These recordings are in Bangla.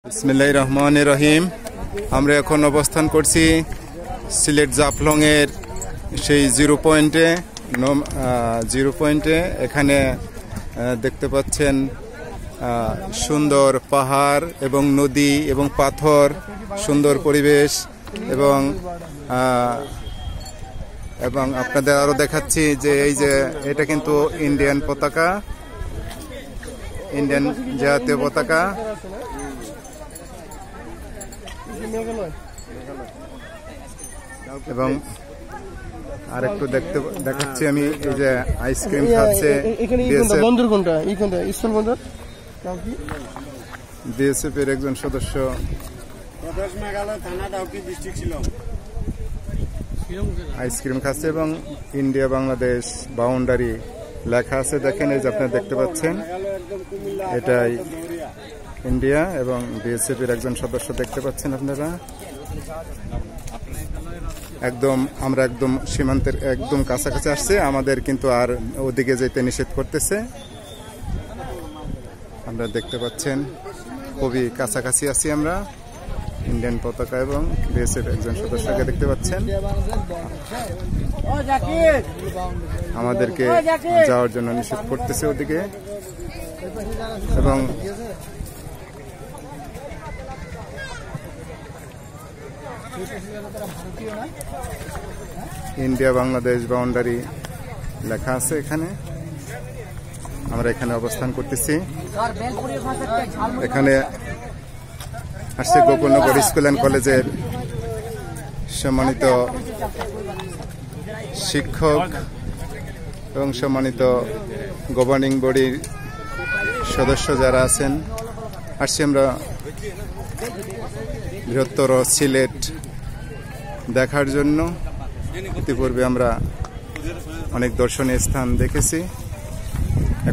বিসমিল্লাহির রহমানির রহিম। আমরা এখন অবস্থান করছি সিলেট জাফলং এর সেই জিরো পয়েন্টে। এখানে দেখতে পাচ্ছেন সুন্দর পাহাড় এবং নদী এবং পাথর, সুন্দর পরিবেশ এবং আপনাদের আরো দেখাচ্ছি যে এই যে এটা কিন্তু ইন্ডিয়ান পতাকা, ইন্ডিয়ান জাতীয় পতাকা। এবং আর একটু দেখাচ্ছি আমি এই যে আইসক্রিম খাচ্ছে বিএসএফ এর একজন সদস্য। আইসক্রিম খাচ্ছে এবং ইন্ডিয়া বাংলাদেশ বাউন্ডারি লেখা আছে। দেখেন এই যে আপনারা দেখতে পাচ্ছেন, এটাই ইন্ডিয়া এবং বিএসএফ এর একজন সদস্য দেখতে পাচ্ছেন আপনারা। আমরা একদম সীমান্তের একদম কাছাকাছি আসছে, আমাদের কিন্তু আর ওদিকে যেতে নিষেধ করতেছে। আপনারা দেখতে পাচ্ছেন খুবই কাছাকাছি আছি আমরা। ইন্ডিয়ান পতাকা এবং বিএসএফ একজন সদস্যকে দেখতে পাচ্ছেন। আমাদেরকে যাওয়ার জন্য নিষেধ করতেছে ওদিকে। এবং ইন্ডিয়া বাংলাদেশ বাউন্ডারি লেখা আছে এখানে। আমরা এখানে অবস্থান করতেছি। এখানে আসছে গোকুলনগর স্কুল অ্যান্ড কলেজের সম্মানিত শিক্ষক এবং সম্মানিত গভর্নিং বডির সদস্য যারা আছেন। আসছি আমরা বৃহত্তর সিলেট দেখার জন্য। ইতিপূর্বে আমরা অনেক দর্শনীয় স্থান দেখেছি।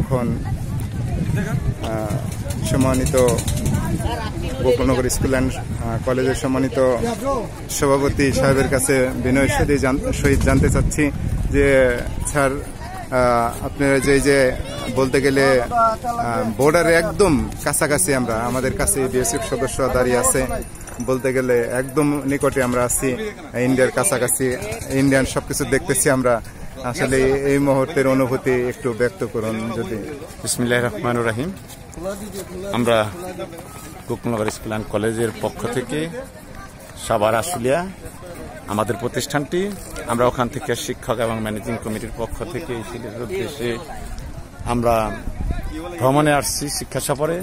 এখন সম্মানিত গোকুলনগর স্কুল অ্যান্ড কলেজের সম্মানিত সভাপতি সাহেবের কাছে বিনয়ের সহিত জানতে চাচ্ছি যে স্যার, আপনারা যে বলতে গেলে বর্ডারে একদম কাছাকাছি আমরা, আমাদের কাছে বিএসএফ সদস্য দাঁড়িয়ে আছে, বলতে গেলে একদম নিকটে আমরা আছি, ইন্ডিয়ার কাছাকাছি, ইন্ডিয়ান সবকিছু দেখতেছি আমরা। আসলে এই মুহূর্তের অনুভূতি একটু ব্যক্ত করুন যদি। বিসমিল্লাহির রহমানির রহিম। আমরা গোকুলনগর স্কুল অ্যান্ড কলেজের পক্ষ থেকে সাভার আশুলিয়া আমাদের প্রতিষ্ঠানটি, আমরা ওখান থেকে শিক্ষক এবং ম্যানেজিং কমিটির পক্ষ থেকে এই সিলেটের উদ্দেশ্যে আমরা ভ্রমণে আসছি শিক্ষা সফরে।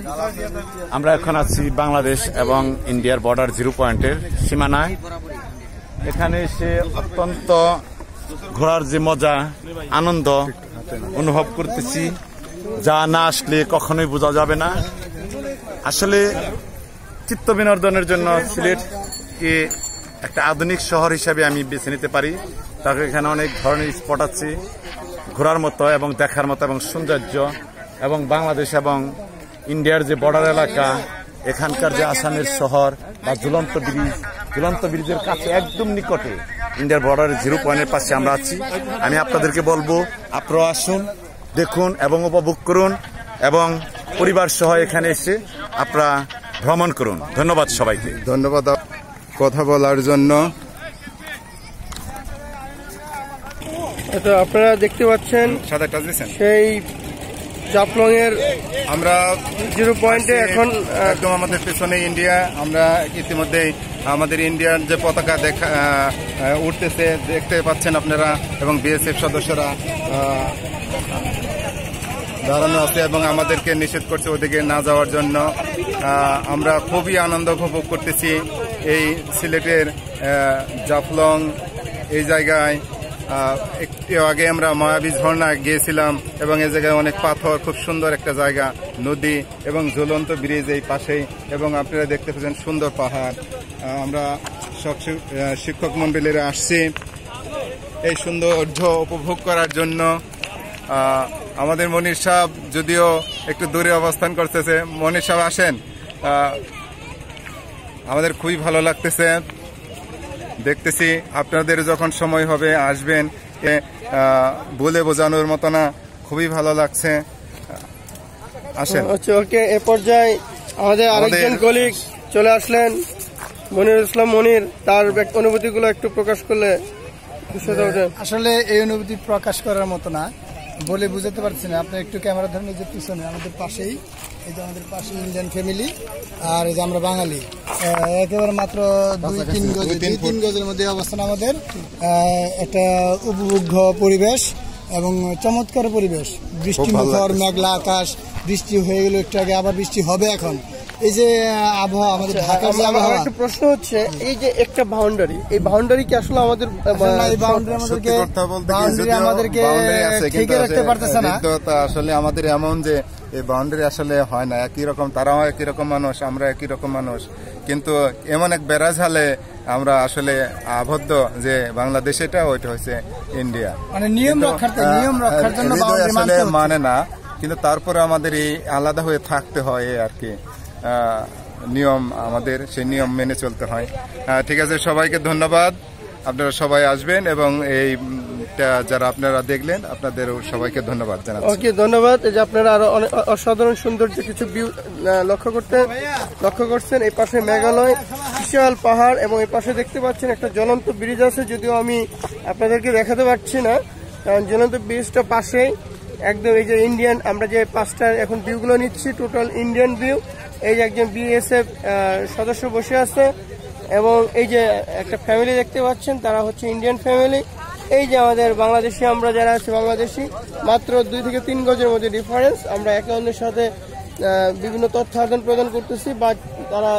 আমরা এখন আছি বাংলাদেশ এবং ইন্ডিয়ার বর্ডার জিরো পয়েন্টের সীমানায়। এখানে এসে অত্যন্ত ঘোরার যে মজা, আনন্দ অনুভব করতেছি, যা না আসলে কখনোই বোঝা যাবে না। আসলে চিত্ত বিনোদনের জন্য সিলেটকে একটা আধুনিক শহর হিসাবে আমি বেছে নিতে পারি। তাকে এখানে অনেক ধরনের স্পট আছে ঘোরার মতো এবং দেখার মতো এবং সৌন্দর্য, এবং বাংলাদেশ এবং ইন্ডিয়ার যে বর্ডার এলাকা, এখানকার যে আসামের শহর বা ঝুলন্ত ব্রিজের কাছে একদম নিকটে ইন্ডিয়ার বর্ডারের জিরো পয়েন্টের পাশে আমরা আছি। আমি আপনাদেরকে বলবো আপনারা আসুন, দেখুন এবং উপভোগ করুন এবং পরিবার সহ এখানে এসে আপনারা ভ্রমণ করুন। ধন্যবাদ সবাইকে। ধন্যবাদ কথা বলার জন্য। আপনারা দেখতে পাচ্ছেন সেই জাফলং এর আমরা জিরো পয়েন্টে এখন একদম আমাদের পেছনে ইন্ডিয়া। আমরা ইতিমধ্যে আমাদের ইন্ডিয়ার যে পতাকা উঠতেছে দেখতে পাচ্ছেন আপনারা, এবং বিএসএফ সদস্যরা দাঁড়ানো আছে এবং আমাদেরকে নিষেধ করছে ওদিকে না যাওয়ার জন্য। আমরা খুবই আনন্দ উপভোগ করতেছি এই সিলেটের জাফলং এই জায়গায়। একটু আগে আমরা মায়াবী ঝর্ণা গিয়েছিলাম এবং এই জায়গায় অনেক পাথর, খুব সুন্দর একটা জায়গা, নদী এবং ঝুলন্ত ব্রিজ এই পাশেই, এবং আপনারা দেখতে পাচ্ছেন সুন্দর পাহাড়। আমরা সব শিক্ষক মন্ডলীরা আসছি এই সৌন্দর্য উপভোগ করার জন্য। আমাদের মনির সাহেব যদিও একটু দূরে অবস্থান করতেছে, মনির সাহেব আসেন, আমাদের খুবই ভালো লাগতেছে। দেখতেছি আপনাদের যখন সময় হবে আসবেন, বলে বোঝানোর মতো না, খুবই ভালো লাগছে। আসেন। ওকে, এ পর্যায়ে আমাদের আরেকজন কলিগ চলে আসলেন মনিরুল ইসলাম মনির, তার অনুভূতিগুলো একটু প্রকাশ করলে আসলে এই অনুভূতি প্রকাশ করার মতো না, বলে বুঝাতে পারছি না। আপনি একটু ক্যামেরা ধরেন, এই যে পিছনে আমাদের পাশেই, এই যে আমাদের পাশে ইন্ডিয়ান ফ্যামিলি, আর এই যে আমরা বাঙালি, একেবারে মাত্র 2-3 গজের মধ্যে অবস্থান আমাদের। একটা উপভোগ্য পরিবেশ এবং চমৎকার পরিবেশ, বৃষ্টিমুখর মেঘলা আকাশ, বৃষ্টি হয়ে গেল একটু আগে, আবার বৃষ্টি হবে এখন। এই যে আবহাওয়া আমাদের ঢাকার আবহাওয়া। একটা প্রশ্ন হচ্ছে, এই যে একটা বাউন্ডারি, এই বাউন্ডারি কি আসলে আমাদের আমাদেরকে ঠিক রাখতে পারতেছে না? আসলে আমাদের এমন যে এই বাউন্ডারি আসলে হয় না একই রকম, তারাও একই রকম মানুষ, আমরা একই রকম মানুষ, কিন্তু এমন এক ব্যারাজ হালে আমরা আসলে আবদ্ধ যে বাংলাদেশ এটা, ওইটা হচ্ছে ইন্ডিয়া। মানে নিয়ম রক্ষার জন্য আসলে মানে না, কিন্তু তারপরে আমাদের এই আলাদা হয়ে থাকতে হয় আর কি, নিয়ম আমাদের, সেই নিয়ম মেনে চলতে হয়। ঠিক আছে, সবাইকে ধন্যবাদ, আপনারা সবাই আসবেন এবং এইটা যারা আপনারা দেখলেন আপনাদের সবাইকে ধন্যবাদ জানাচ্ছি। ওকে, ধন্যবাদ। এই যে আপনারা আরো অনেক অসাধারণ সৌন্দর্য কিছু ভিউ লক্ষ্য করছেন। এই পাশে মেঘালয়, বিশাল পাহাড়, এবং এই পাশে দেখতে পাচ্ছেন একটা জ্বলন্ত ব্রিজ আছে, যদিও আমি আপনাদেরকে দেখাতে পারছি না, কারণ জ্বলন্ত ব্রিজটা পাশেই একদম। এই যে ইন্ডিয়ান, আমরা যে 5টা এখন ভিউগুলো নিচ্ছি, টোটাল ইন্ডিয়ান ভিউ। এই যে একজন BSF সদস্য বসে আছে, এবং এই যে একটা ফ্যামিলি দেখতে পাচ্ছেন, তারা হচ্ছে ইন্ডিয়ান ফ্যামিলি। এই যে আমাদের বাংলাদেশি, আমরা যারা আছি বাংলাদেশি, মাত্র 2 থেকে 3 গজের মধ্যে ডিফারেন্স। আমরা একে অন্যের সাথে বিভিন্ন তথ্য আদান প্রদান করতেছি, বা তারা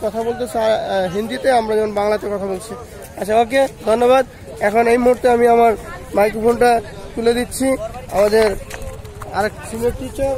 কথা বলতেছে হিন্দিতে, আমরা যেমন বাংলাতে কথা বলছি। আচ্ছা, ওকে, ধন্যবাদ। এখন এই মুহূর্তে আমি আমার মাইক্রোফোনটা তুলে দিচ্ছি আমাদের আরেক সিনিয়র টিচার